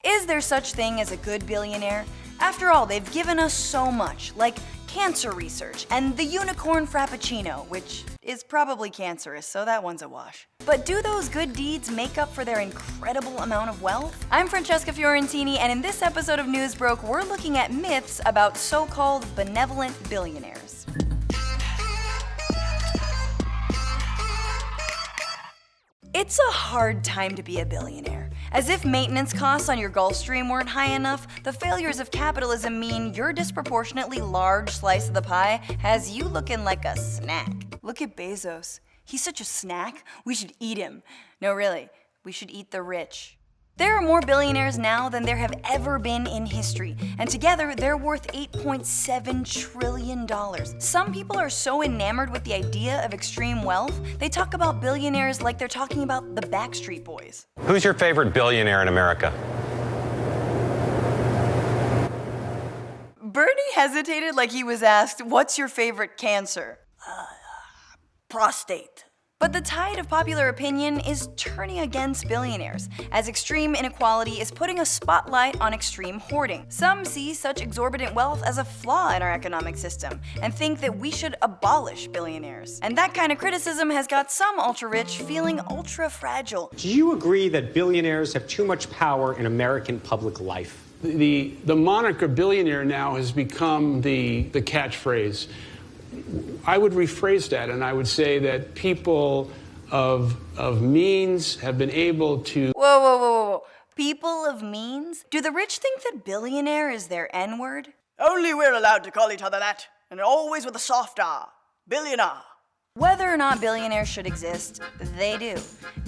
Is there such thing as a good billionaire? After all, they've given us so much, like cancer research and the unicorn frappuccino, which is probably cancerous, so that one's a wash. But do those good deeds make up for their incredible amount of wealth? I'm Francesca Fiorentini, and in this episode of Newsbroke, we're looking at myths about so-called benevolent billionaires. It's a hard time to be a billionaire. As if maintenance costs on your Gulfstream weren't high enough, the failures of capitalism mean your disproportionately large slice of the pie has you looking like a snack. Look at Bezos. He's such a snack, we should eat him. No, really, we should eat the rich. There are more billionaires now than there have ever been in history, and together they're worth $8.7 trillion. Some people are so enamored with the idea of extreme wealth, they talk about billionaires like they're talking about the Backstreet Boys. Who's your favorite billionaire in America? Bernie hesitated like he was asked, "What's your favorite cancer?" Prostate. But the tide of popular opinion is turning against billionaires, as extreme inequality is putting a spotlight on extreme hoarding. Some see such exorbitant wealth as a flaw in our economic system, and think that we should abolish billionaires. And that kind of criticism has got some ultra-rich feeling ultra-fragile. Do you agree that billionaires have too much power in American public life? The moniker billionaire now has become the catchphrase. I would rephrase that, and I would say that people of means have been able to... Whoa. People of means? Do the rich think that billionaire is their N-word? Only we're allowed to call each other that, and always with a soft R. Billionaire. Whether or not billionaires should exist, they do.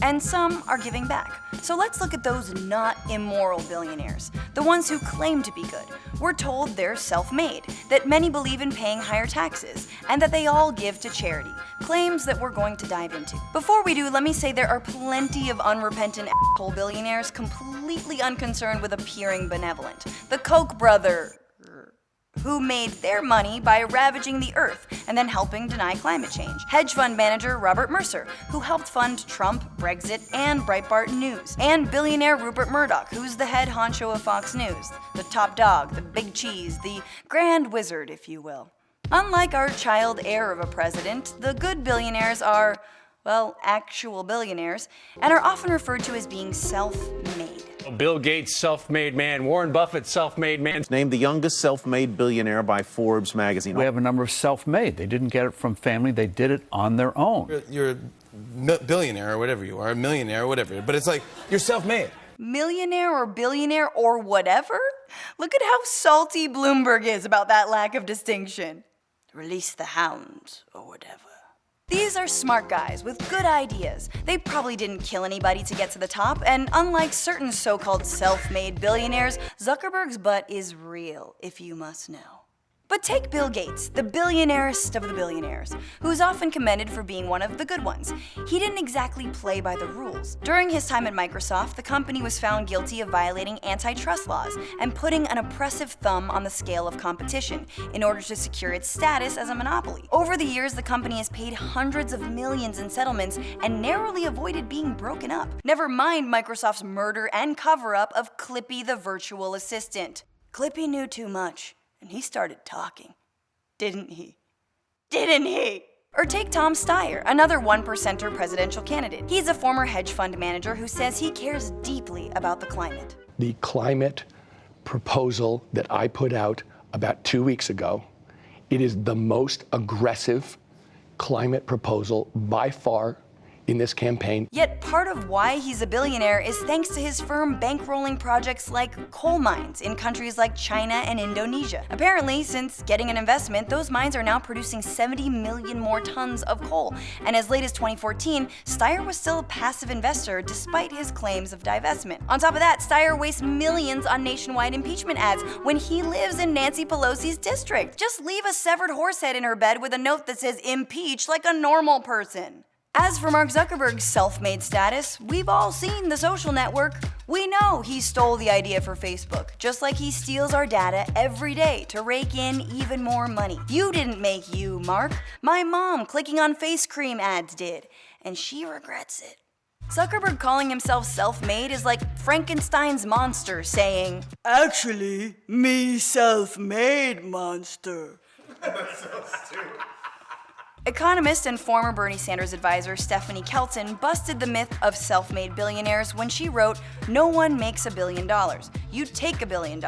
And some are giving back. So let's look at those not immoral billionaires, the ones who claim to be good. We're told they're self-made, that many believe in paying higher taxes, and that they all give to charity, claims that we're going to dive into. Before we do, let me say there are plenty of unrepentant asshole billionaires completely unconcerned with appearing benevolent. The Koch brother, who made their money by ravaging the earth and then helping deny climate change. Hedge fund manager Robert Mercer, who helped fund Trump, Brexit, and Breitbart News. And billionaire Rupert Murdoch, who's the head honcho of Fox News, the top dog, the big cheese, the grand wizard, if you will. Unlike our child heir of a president, the good billionaires are, well, actual billionaires, and are often referred to as being self-made. Bill Gates, self-made man. Warren Buffett, self-made man. Named the youngest self-made billionaire by Forbes magazine. We have a number of self-made. They didn't get it from family. They did it on their own. You're a billionaire or whatever you are, a millionaire or whatever, but it's like you're self-made. Millionaire or billionaire or whatever? Look at how salty Bloomberg is about that lack of distinction. Release the hounds or whatever. These are smart guys with good ideas. They probably didn't kill anybody to get to the top, and unlike certain so-called self-made billionaires, Zuckerberg's butt is real, if you must know. But take Bill Gates, the billionairest of the billionaires, who's often commended for being one of the good ones. He didn't exactly play by the rules. During his time at Microsoft, the company was found guilty of violating antitrust laws and putting an oppressive thumb on the scale of competition in order to secure its status as a monopoly. Over the years, the company has paid hundreds of millions in settlements and narrowly avoided being broken up. Never mind Microsoft's murder and cover-up of Clippy the virtual assistant. Clippy knew too much. And he started talking. Didn't he? Or take Tom Steyer, another one-percenter presidential candidate. He's a former hedge fund manager who says he cares deeply about the climate. The climate proposal that I put out about 2 weeks ago, it is the most aggressive climate proposal by far in this campaign. Yet part of why he's a billionaire is thanks to his firm bankrolling projects like coal mines in countries like China and Indonesia. Apparently, since getting an investment, those mines are now producing 70 million more tons of coal. And as late as 2014, Steyer was still a passive investor despite his claims of divestment. On top of that, Steyer wastes millions on nationwide impeachment ads when he lives in Nancy Pelosi's district. Just leave a severed horse head in her bed with a note that says impeach like a normal person. As for Mark Zuckerberg's self-made status, we've all seen The Social Network. We know he stole the idea for Facebook, just like he steals our data every day to rake in even more money. You didn't make you, Mark. My mom clicking on face cream ads did, and she regrets it. Zuckerberg calling himself self-made is like Frankenstein's monster saying, "Actually, me self-made monster." That's so stupid. Economist and former Bernie Sanders advisor Stephanie Kelton busted the myth of self-made billionaires when she wrote, "No one makes $1 billion. You take $1 billion.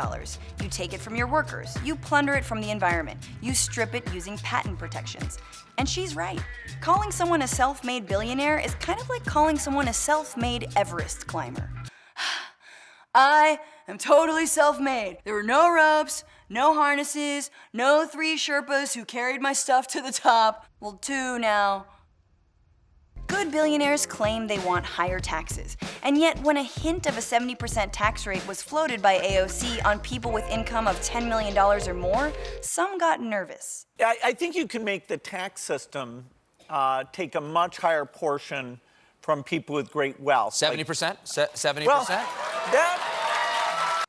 You take it from your workers. You plunder it from the environment. You strip it using patent protections." And she's right. Calling someone a self-made billionaire is kind of like calling someone a self-made Everest climber. I am totally self-made. There were no ropes, no harnesses, no 3 Sherpas who carried my stuff to the top. Well, 2 now. Good billionaires claim they want higher taxes, and yet when a hint of a 70% tax rate was floated by AOC on people with income of $10 million or more, some got nervous. I think you can make the tax system take a much higher portion from people with great wealth. 70%? 70%? Well,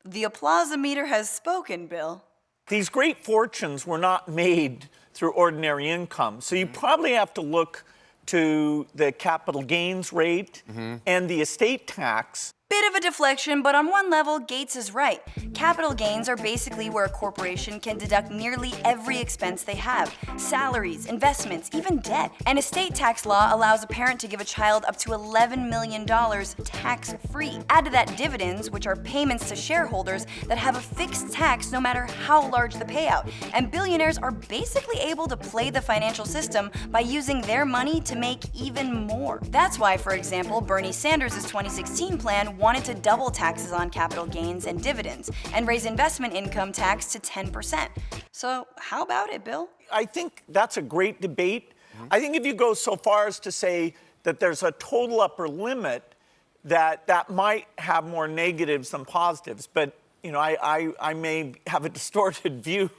The applause-o-meter has spoken, Bill. These great fortunes were not made through ordinary income, so you probably have to look to the capital gains rate and the estate tax. Bit of a deflection, but on one level, Gates is right. Capital gains are basically where a corporation can deduct nearly every expense they have. Salaries, investments, even debt. And estate tax law allows a parent to give a child up to $11 million tax-free. Add to that dividends, which are payments to shareholders that have a fixed tax no matter how large the payout. And billionaires are basically able to play the financial system by using their money to make even more. That's why, for example, Bernie Sanders' 2016 plan wanted to double taxes on capital gains and dividends and raise investment income tax to 10%. So how about it, Bill? I think that's a great debate. I think if you go so far as to say that there's a total upper limit, that might have more negatives than positives. But you know, I may have a distorted view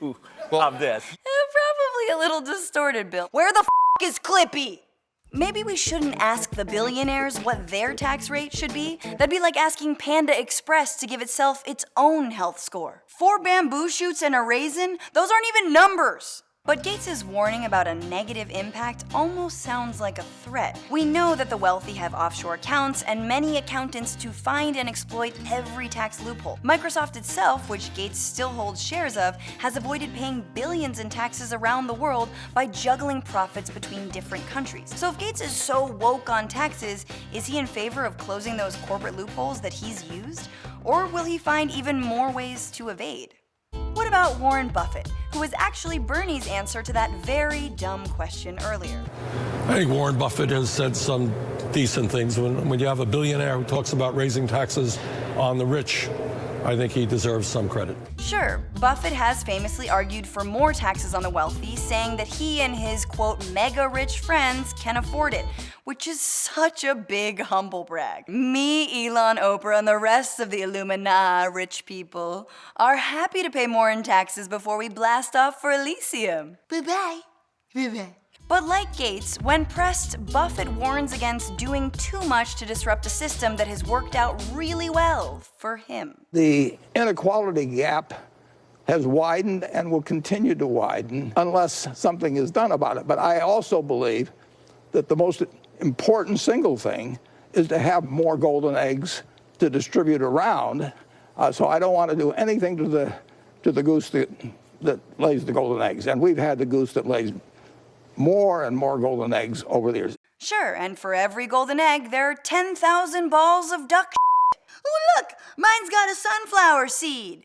of this. Probably a little distorted, Bill. Where the is Clippy? Maybe we shouldn't ask the billionaires what their tax rate should be. That'd be like asking Panda Express to give itself its own health score. 4 bamboo shoots and a raisin? Those aren't even numbers. But Gates' warning about a negative impact almost sounds like a threat. We know that the wealthy have offshore accounts and many accountants to find and exploit every tax loophole. Microsoft itself, which Gates still holds shares of, has avoided paying billions in taxes around the world by juggling profits between different countries. So if Gates is so woke on taxes, is he in favor of closing those corporate loopholes that he's used? Or will he find even more ways to evade? What about Warren Buffett, who was actually Bernie's answer to that very dumb question earlier? I think Warren Buffett has said some decent things. When you have a billionaire who talks about raising taxes on the rich, I think he deserves some credit. Sure, Buffett has famously argued for more taxes on the wealthy, saying that he and his, quote, mega-rich friends can afford it, which is such a big humble brag. Me, Elon, Oprah, and the rest of the Illuminati rich people are happy to pay more in taxes before we blast off for Elysium. Bye-bye. Bye-bye. But like Gates, when pressed, Buffett warns against doing too much to disrupt a system that has worked out really well for him. The inequality gap has widened and will continue to widen unless something is done about it. But I also believe that the most important single thing is to have more golden eggs to distribute around. So I don't want to do anything to the goose that lays the golden eggs. And we've had the goose that lays more and more golden eggs over the years. Sure, and for every golden egg, there are 10,000 balls of duck shit. Oh, look, mine's got a sunflower seed.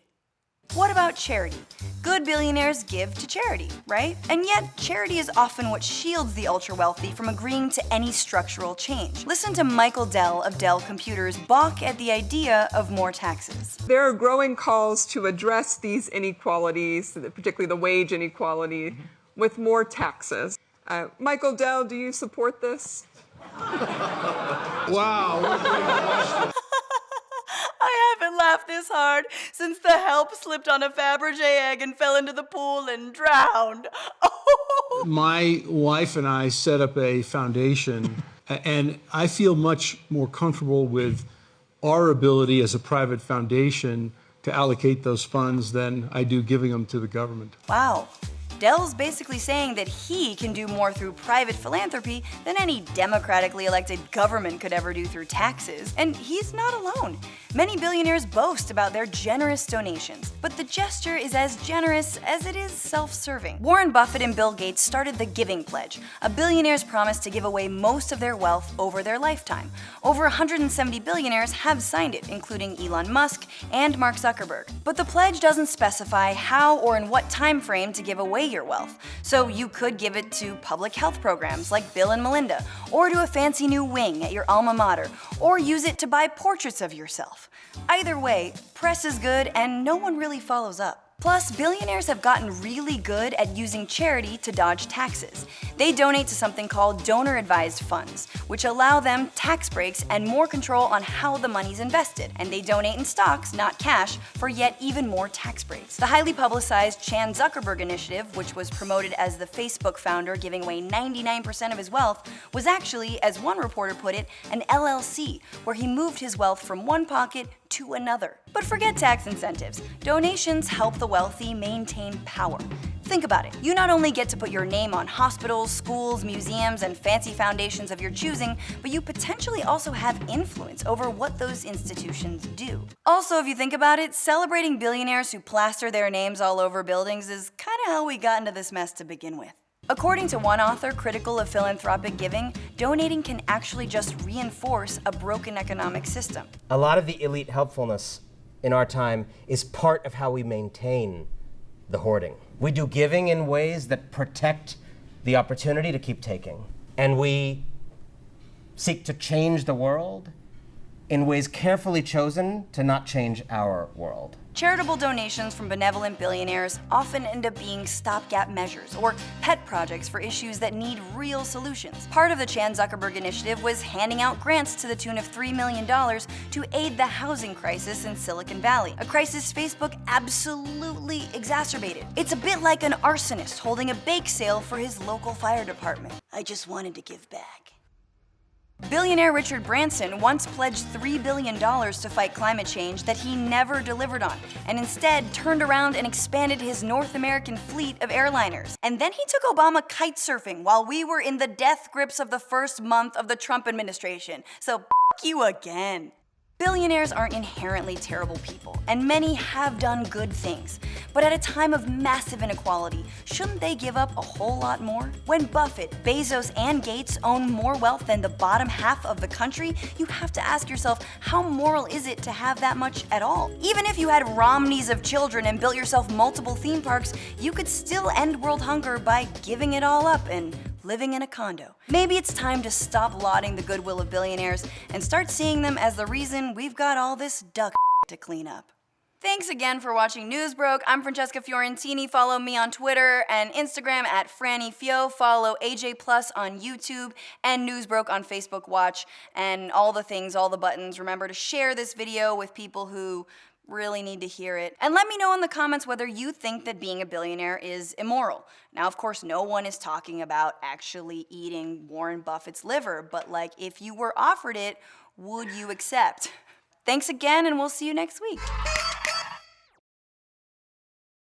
What about charity? Good billionaires give to charity, right? And yet, charity is often what shields the ultra-wealthy from agreeing to any structural change. Listen to Michael Dell of Dell Computers balk at the idea of more taxes. There are growing calls to address these inequalities, particularly the wage inequality, with more taxes. Michael Dell, do you support this? Wow. I haven't laughed this hard since the help slipped on a Fabergé egg and fell into the pool and drowned. My wife and I set up a foundation, and I feel much more comfortable with our ability as a private foundation to allocate those funds than I do giving them to the government. Wow. Dell's basically saying that he can do more through private philanthropy than any democratically elected government could ever do through taxes. And he's not alone. Many billionaires boast about their generous donations, but the gesture is as generous as it is self-serving. Warren Buffett and Bill Gates started the Giving Pledge, a billionaire's promise to give away most of their wealth over their lifetime. Over 170 billionaires have signed it, including Elon Musk and Mark Zuckerberg. But the pledge doesn't specify how or in what time frame to give away your wealth, so you could give it to public health programs like Bill and Melinda, or to a fancy new wing at your alma mater, or use it to buy portraits of yourself. Either way, press is good and no one really follows up. Plus, billionaires have gotten really good at using charity to dodge taxes. They donate to something called donor-advised funds, which allow them tax breaks and more control on how the money's invested. And they donate in stocks, not cash, for yet even more tax breaks. The highly publicized Chan Zuckerberg initiative, which was promoted as the Facebook founder giving away 99% of his wealth, was actually, as one reporter put it, an LLC, where he moved his wealth from one pocket to another. But forget tax incentives. Donations help the wealthy maintain power. Think about it. You not only get to put your name on hospitals, schools, museums, and fancy foundations of your choosing, but you potentially also have influence over what those institutions do. Also, if you think about it, celebrating billionaires who plaster their names all over buildings is kind of how we got into this mess to begin with. According to one author critical of philanthropic giving, donating can actually just reinforce a broken economic system. A lot of the elite helpfulness in our time is part of how we maintain the hoarding. We do giving in ways that protect the opportunity to keep taking. And we seek to change the world in ways carefully chosen to not change our world. Charitable donations from benevolent billionaires often end up being stopgap measures or pet projects for issues that need real solutions. Part of the Chan Zuckerberg initiative was handing out grants to the tune of $3 million to aid the housing crisis in Silicon Valley, a crisis Facebook absolutely exacerbated. It's a bit like an arsonist holding a bake sale for his local fire department. I just wanted to give back. Billionaire Richard Branson once pledged $3 billion to fight climate change that he never delivered on, and instead turned around and expanded his North American fleet of airliners. And then he took Obama kite surfing while we were in the death grips of the first month of the Trump administration. So f*** you again. Billionaires aren't inherently terrible people, and many have done good things. But at a time of massive inequality, shouldn't they give up a whole lot more? When Buffett, Bezos, and Gates own more wealth than the bottom half of the country, you have to ask yourself, how moral is it to have that much at all? Even if you had Romneys of children and built yourself multiple theme parks, you could still end world hunger by giving it all up and living in a condo. Maybe it's time to stop lauding the goodwill of billionaires and start seeing them as the reason we've got all this duck to clean up. Thanks again for watching Newsbroke. I'm Francesca Fiorentini. Follow me on Twitter and Instagram at FrannyFio. Follow AJ Plus on YouTube and Newsbroke on Facebook Watch and all the things, all the buttons. Remember to share this video with people who really need to hear it. And let me know in the comments whether you think that being a billionaire is immoral. Now, of course, no one is talking about actually eating Warren Buffett's liver, but like, if you were offered it, would you accept? Thanks again, and we'll see you next week.